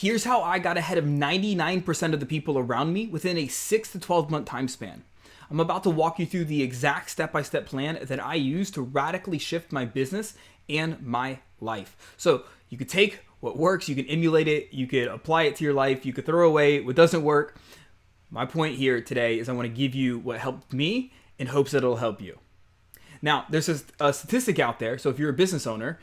Here's how I got ahead of 99% of the people around me within a 6 to 12 month time span. I'm about to walk you through the exact step-by-step plan that I use to radically shift my business and my life. So you could take what works, you can emulate it, you could apply it to your life, you could throw away what doesn't work. My point here today is I want to give you what helped me in hopes that it'll help you. Now, there's a statistic out there, so if you're a business owner,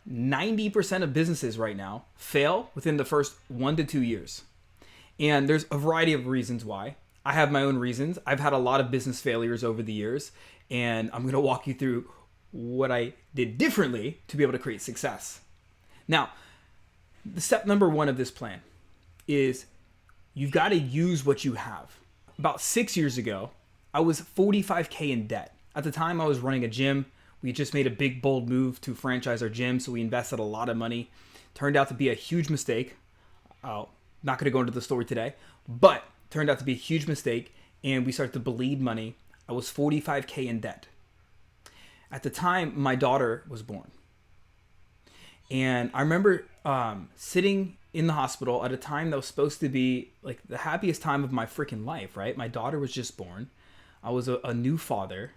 90% of businesses right now fail within the first 1 to 2 years. And there's a variety of reasons why. I have my own reasons. I've had a lot of business failures over the years, and I'm going to walk you through what I did differently to be able to create success. Now, the step number 1 of this plan is you've got to use what you have. About 6 years ago, I was $45K in debt. At the time, I was running a gym. We just made a big, bold move to franchise our gym, so we invested a lot of money. Turned out to be a huge mistake. Not going to go into the story today, but turned out to be a huge mistake, and we started to bleed money. I was $45K in debt. At the time, my daughter was born. And I remember sitting in the hospital at a time that was supposed to be like the happiest time of my freaking life, right? My daughter was just born. I was a new father.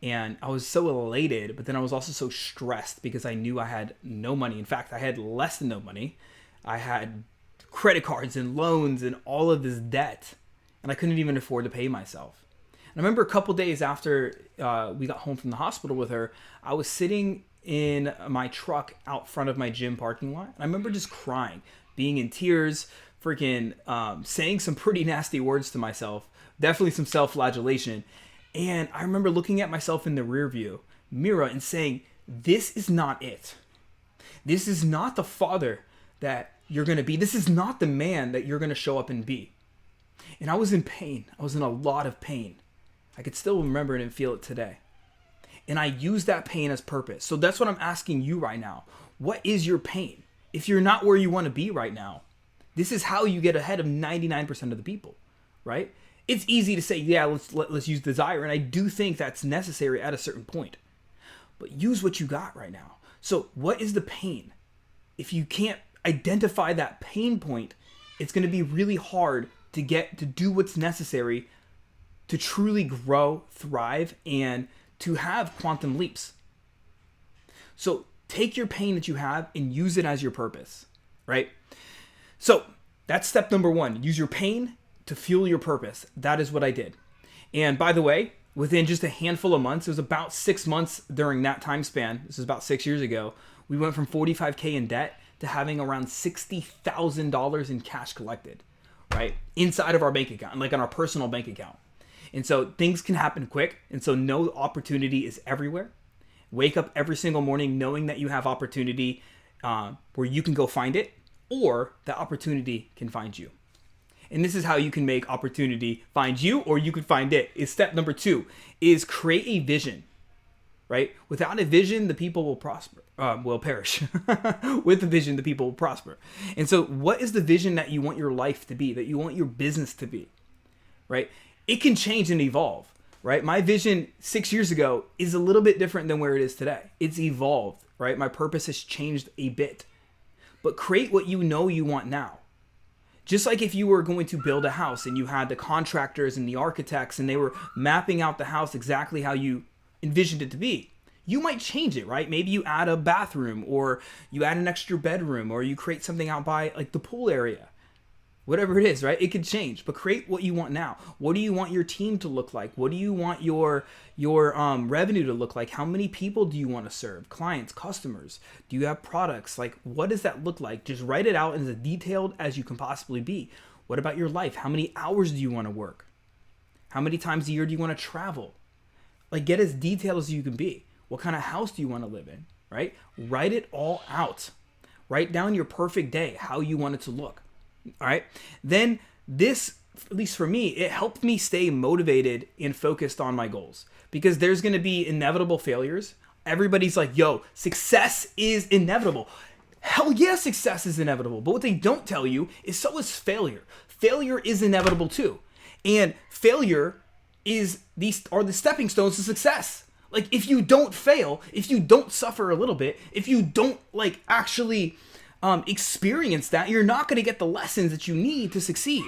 And I was so elated, but then I was also so stressed because I knew I had no money. In fact, I had less than no money. I had credit cards and loans and all of this debt, and I couldn't even afford to pay myself. And I remember a couple days after we got home from the hospital with her, I was sitting in my truck out front of my gym parking lot, and I remember just crying, being in tears, freaking saying some pretty nasty words to myself, definitely some self-flagellation. And I remember looking at myself in the rear view mirror and saying, this is not it. This is not the father that you're going to be. This is not the man that you're going to show up and be. And I was in pain. I was in a lot of pain. I could still remember it and feel it today. And I used that pain as purpose. So that's what I'm asking you right now. What is your pain? If you're not where you want to be right now, this is how you get ahead of 99% of the people, right? It's easy to say, yeah, let's use desire. And I do think that's necessary at a certain point. But use what you got right now. So what is the pain? If you can't identify that pain point, it's going to be really hard to get to do what's necessary to truly grow, thrive, and to have quantum leaps. So take your pain that you have and use it as your purpose, right? So that's step number 1. Use your pain to fuel your purpose. That is what I did. And by the way, within just a handful of months, it was about 6 months during that time span, this is about 6 years ago, we went from $45K in debt to having around $60,000 in cash collected, right? Inside of our bank account, like on our personal bank account. And so things can happen quick. And so no opportunity is everywhere. Wake up every single morning knowing that you have opportunity where you can go find it, or that opportunity can find you. And this is how you can make opportunity find you, or you could find it. Is step number 2 is create a vision, right? Without a vision, the people will will perish. With the vision, the people will prosper. And so what is the vision that you want your life to be, that you want your business to be, right? It can change and evolve, right? My vision 6 years ago is a little bit different than where it is today. It's evolved, right? My purpose has changed a bit. But create what you know you want now. Just like if you were going to build a house and you had the contractors and the architects and they were mapping out the house exactly how you envisioned it to be, you might change it, right? Maybe you add a bathroom, or you add an extra bedroom, or you create something out by like the pool area. Whatever it is, right? It could change, but create what you want now. What do you want your team to look like? What do you want your revenue to look like? How many people do you want to serve? Clients, customers? Do you have products? Like, what does that look like? Just write it out as detailed as you can possibly be. What about your life? How many hours do you want to work? How many times a year do you want to travel? Like, get as detailed as you can be. What kind of house do you want to live in, right? Write it all out. Write down your perfect day, how you want it to look. All right. Then this, at least for me, it helped me stay motivated and focused on my goals, because there's going to be inevitable failures. Everybody's like, yo, success is inevitable. Hell yeah, success is inevitable. But what they don't tell you is so is failure. Failure is inevitable too. And failure are the stepping stones to success. Like, if you don't fail, if you don't suffer a little bit, if you don't actually experience that, you're not going to get the lessons that you need to succeed.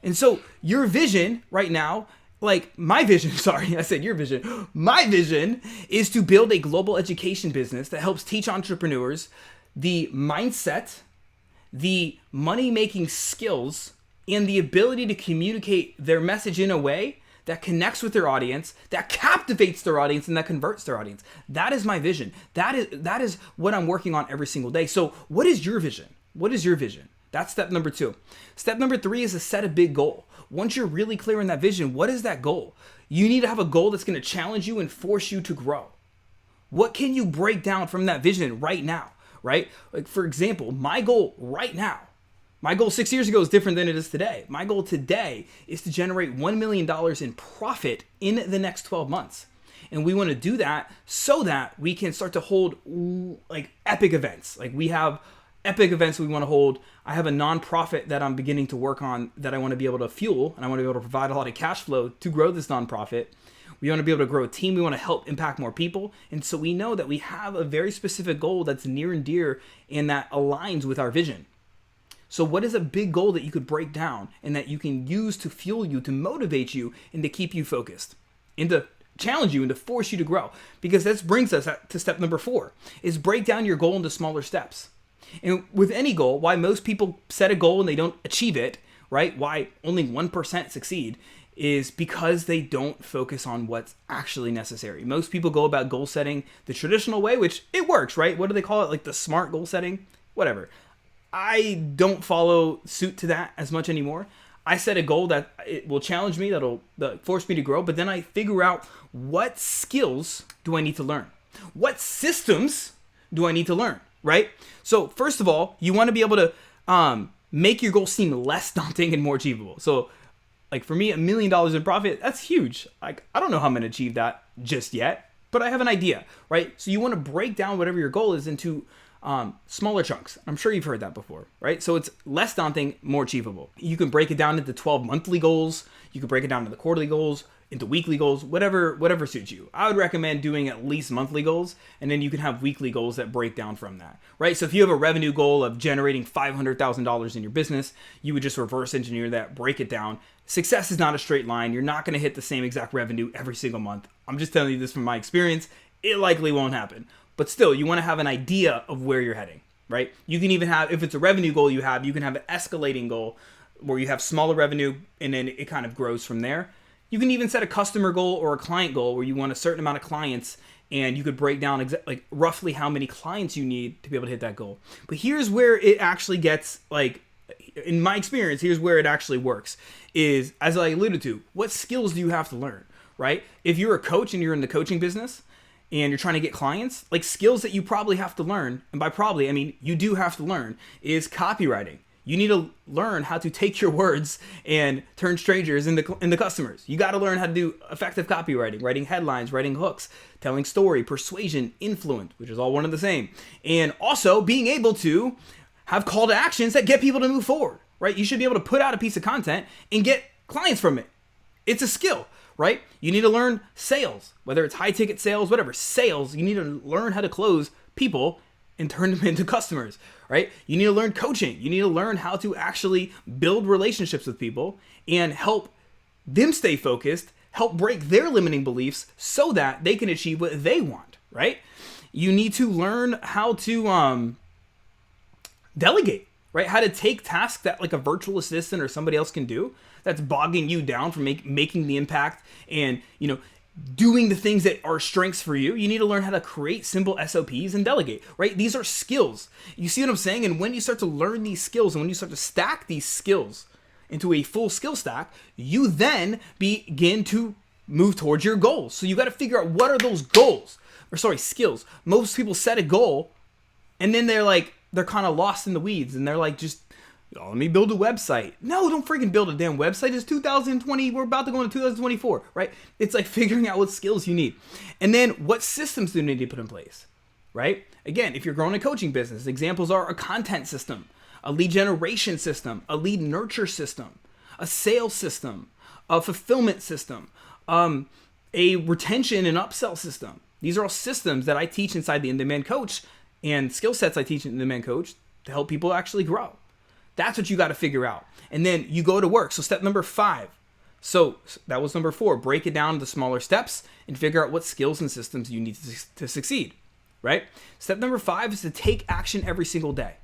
And so your vision right now, like my vision, sorry, I said your vision. My vision is to build a global education business that helps teach entrepreneurs the mindset, the money-making skills, and the ability to communicate their message in a way that connects with their audience, that captivates their audience, and that converts their audience. That is my vision. That is what I'm working on every single day. So what is your vision? What is your vision? That's step number 2. Step number 3 is to set a big goal. Once you're really clear on that vision, what is that goal? You need to have a goal that's going to challenge you and force you to grow. What can you break down from that vision right now, right? Like for example, my goal right now, my goal 6 years ago is different than it is today. My goal today is to generate $1 million in profit in the next 12 months. And we want to do that so that we can start to hold like epic events. Like we have epic events we want to hold. I have a nonprofit that I'm beginning to work on that I want to be able to fuel, and I want to be able to provide a lot of cash flow to grow this nonprofit. We want to be able to grow a team. We want to help impact more people. And so we know that we have a very specific goal that's near and dear and that aligns with our vision. So what is a big goal that you could break down and that you can use to fuel you, to motivate you, and to keep you focused, and to challenge you and to force you to grow? Because this brings us to step number 4, is break down your goal into smaller steps. And with any goal, why most people set a goal and they don't achieve it, right? Why only 1% succeed is because they don't focus on what's actually necessary. Most people go about goal setting the traditional way, which it works, right? What do they call it? Like the smart goal setting? Whatever. I don't follow suit to that as much anymore. I set a goal that it will challenge me, that'll force me to grow, but then I figure out what skills do I need to learn? What systems do I need to learn? Right? So first of all, you want to be able to make your goal seem less daunting and more achievable. So like for me, $1 million in profit, that's huge. Like I don't know how I'm going to achieve that just yet, but I have an idea, right? So you want to break down whatever your goal is into smaller chunks. I'm sure you've heard that before, right? So it's less daunting, more achievable. You can break it down into 12 monthly goals. You can break it down into the quarterly goals, into weekly goals, whatever suits you. I would recommend doing at least monthly goals, and then you can have weekly goals that break down from that, right? So if you have a revenue goal of generating $500,000 in your business, you would just reverse engineer that, break it down. Success is not a straight line. You're not going to hit the same exact revenue every single month. I'm just telling you this from my experience. It likely won't happen. But still, you want to have an idea of where you're heading, right? You can even have, if it's a revenue goal you can have an escalating goal where you have smaller revenue and then it kind of grows from there. You can even set a customer goal or a client goal where you want a certain amount of clients, and you could break down like roughly how many clients you need to be able to hit that goal. But here's where it actually gets, like, in my experience, here's where it actually works, is, as I alluded to, what skills do you have to learn, right? If you're a coach and you're in the coaching business and you're trying to get clients, like skills that you probably have to learn, and by probably, I mean you do have to learn, is copywriting. You need to learn how to take your words and turn strangers into customers. You got to learn how to do effective copywriting, writing headlines, writing hooks, telling story, persuasion, influence, which is all one and the same. And also being able to have call to actions that get people to move forward, right? You should be able to put out a piece of content and get clients from it. It's a skill, right? You need to learn sales, whether it's high ticket sales, whatever, sales. You need to learn how to close people and turn them into customers, right? You need to learn coaching. You need to learn how to actually build relationships with people and help them stay focused, help break their limiting beliefs so that they can achieve what they want, right? You need to learn how to delegate, right? How to take tasks that like a virtual assistant or somebody else can do that's bogging you down from making the impact and, doing the things that are strengths for you. You need to learn how to create simple SOPs and delegate, right? These are skills. You see what I'm saying? And when you start to learn these skills and when you start to stack these skills into a full skill stack, you then begin to move towards your goals. So you got to figure out what are those skills. Most people set a goal and then they're kind of lost in the weeds and they're like, just, let me build a website. No, don't freaking build a damn website. It's 2020. We're about to go into 2024, right? It's like figuring out what skills you need. And then what systems do you need to put in place, right? Again, if you're growing a coaching business, examples are a content system, a lead generation system, a lead nurture system, a sales system, a fulfillment system, a retention and upsell system. These are all systems that I teach inside the In-Demand Coach and skill sets I teach in the In-Demand Coach to help people actually grow. That's what you got to figure out. And then you go to work. So step number 5. So that was number 4. Break it down into smaller steps and figure out what skills and systems you need to succeed, right? Step number 5 is to take action every single day.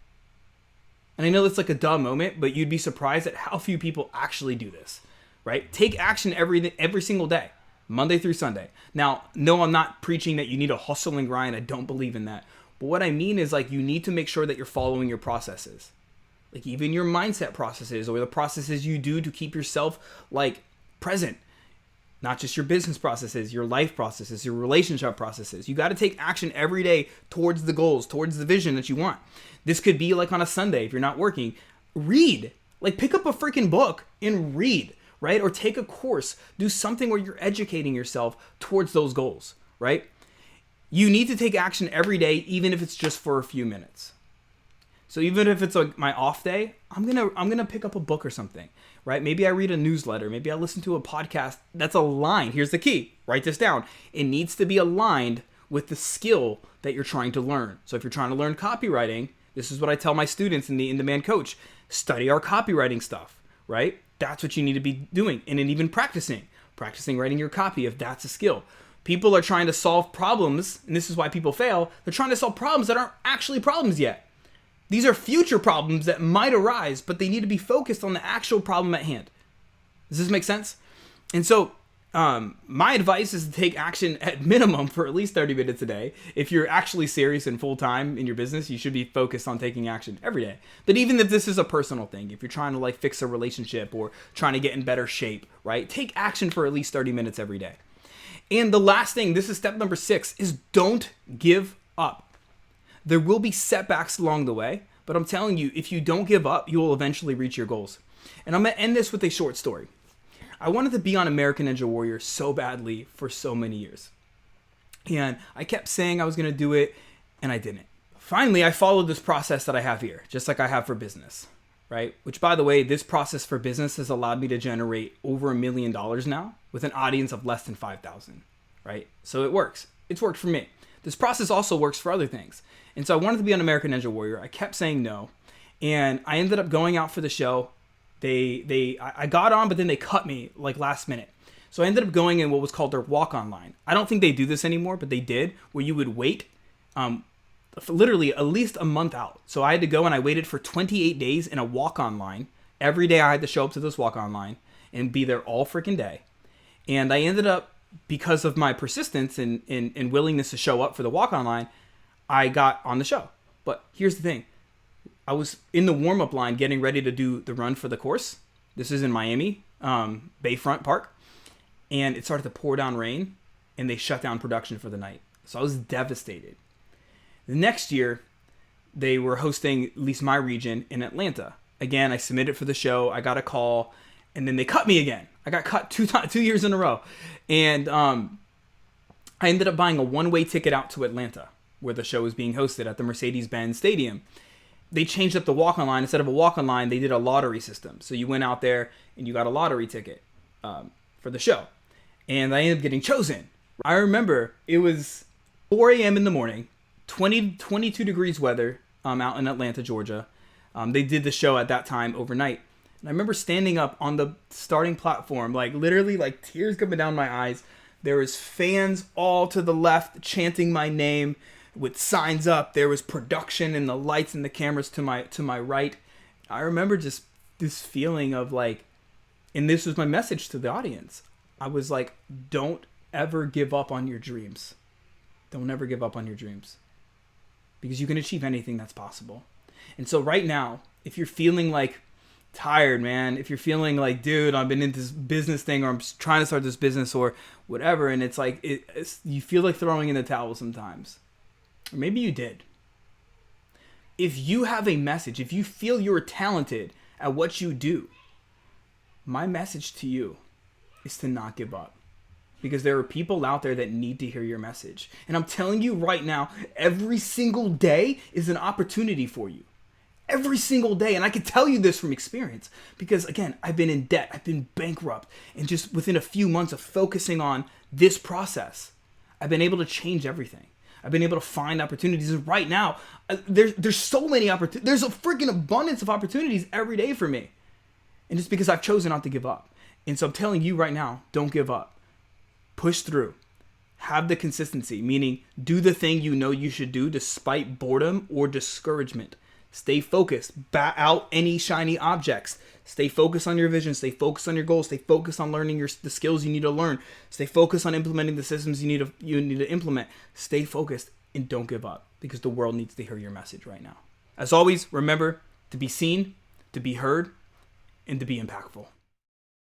And I know it's like a dumb moment, but you'd be surprised at how few people actually do this, right? Take action every single day, Monday through Sunday. Now, no, I'm not preaching that you need to hustle and grind. I don't believe in that. But what I mean is like you need to make sure that you're following your processes. Like even your mindset processes or the processes you do to keep yourself like present. Not just your business processes, your life processes, your relationship processes. You got to take action every day towards the goals, towards the vision that you want. This could be like on a Sunday if you're not working. Read. Like pick up a freaking book and read, right? Or take a course. Do something where you're educating yourself towards those goals, right? You need to take action every day, even if it's just for a few minutes. So even if it's like my off day, I'm gonna pick up a book or something, right? Maybe I read a newsletter. Maybe I listen to a podcast that's aligned. Here's the key. Write this down. It needs to be aligned with the skill that you're trying to learn. So if you're trying to learn copywriting, this is what I tell my students in the In-Demand Coach. Study our copywriting stuff, right? That's what you need to be doing. And then even practicing writing your copy if that's a skill. People are trying to solve problems, and this is why people fail. They're trying to solve problems that aren't actually problems yet. These are future problems that might arise, but they need to be focused on the actual problem at hand. Does this make sense? And so my advice is to take action at minimum for at least 30 minutes a day. If you're actually serious and full-time in your business, you should be focused on taking action every day. But even if this is a personal thing, if you're trying to like fix a relationship or trying to get in better shape, right? Take action for at least 30 minutes every day. And the last thing, this is step number 6, is don't give up. There will be setbacks along the way, but I'm telling you, if you don't give up, you will eventually reach your goals. And I'm going to end this with a short story. I wanted to be on American Ninja Warrior so badly for so many years. And I kept saying I was going to do it, and I didn't. Finally, I followed this process that I have here, just like I have for business, right? Which, by the way, this process for business has allowed me to generate over $1 million now with an audience of less than 5,000, right? So it works. It's worked for me. This process also works for other things. And so I wanted to be on American Ninja Warrior. I kept saying no. And I ended up going out for the show. I got on, but then they cut me like last minute. So I ended up going in what was called their walk-on line. I don't think they do this anymore, but they did, where you would wait literally at least a month out. So I had to go and I waited for 28 days in a walk-on line. Every day I had to show up to this walk-on line and be there all freaking day. And I ended up, because of my persistence and willingness to show up for the walk-on line, I got on the show. But here's the thing. I was in the warm-up line getting ready to do the run for the course. This is in Miami, Bayfront Park. And it started to pour down rain, and they shut down production for the night. So I was devastated. The next year, they were hosting, at least my region, in Atlanta. Again, I submitted for the show. I got a call, and then they cut me again. I got cut 2 years in a row. And I ended up buying a one-way ticket out to Atlanta, where the show was being hosted at the Mercedes-Benz Stadium. They changed up the walk-on line. Instead of a walk-on line, they did a lottery system. So you went out there and you got a lottery ticket for the show. And I ended up getting chosen. I remember it was 4 a.m. in the morning, 22 degrees weather out in Atlanta, Georgia. They did the show at that time overnight. And I remember standing up on the starting platform, like literally like tears coming down my eyes. There was fans all to the left chanting my name with signs up. There was production and the lights and the cameras to my right. I remember just this feeling of like, and this was my message to the audience. I was like, don't ever give up on your dreams. Don't ever give up on your dreams. Because you can achieve anything that's possible. And so right now, if you're feeling like tired, man, if you're feeling like, dude, I've been in this business thing, or I'm trying to start this business or whatever, and it's like, you feel like throwing in the towel sometimes. Or maybe you did. If you have a message, if you feel you're talented at what you do, my message to you is to not give up. Because there are people out there that need to hear your message. And I'm telling you right now, every single day is an opportunity for you. Every single day. And I can tell you this from experience. Because again, I've been in debt. I've been bankrupt. And just within a few months of focusing on this process, I've been able to change everything. I've been able to find opportunities. Right now, there's so many opportunities. There's a freaking abundance of opportunities every day for me. And it's because I've chosen not to give up. And so I'm telling you right now, don't give up. Push through. Have the consistency, meaning do the thing you know you should do despite boredom or discouragement. Stay focused. Bat out any shiny objects. Stay focused on your vision. Stay focused on your goals. Stay focused on learning the skills you need to learn. Stay focused on implementing the systems you need to implement. Stay focused and don't give up, because the world needs to hear your message right now. As always, remember to be seen, to be heard, and to be impactful.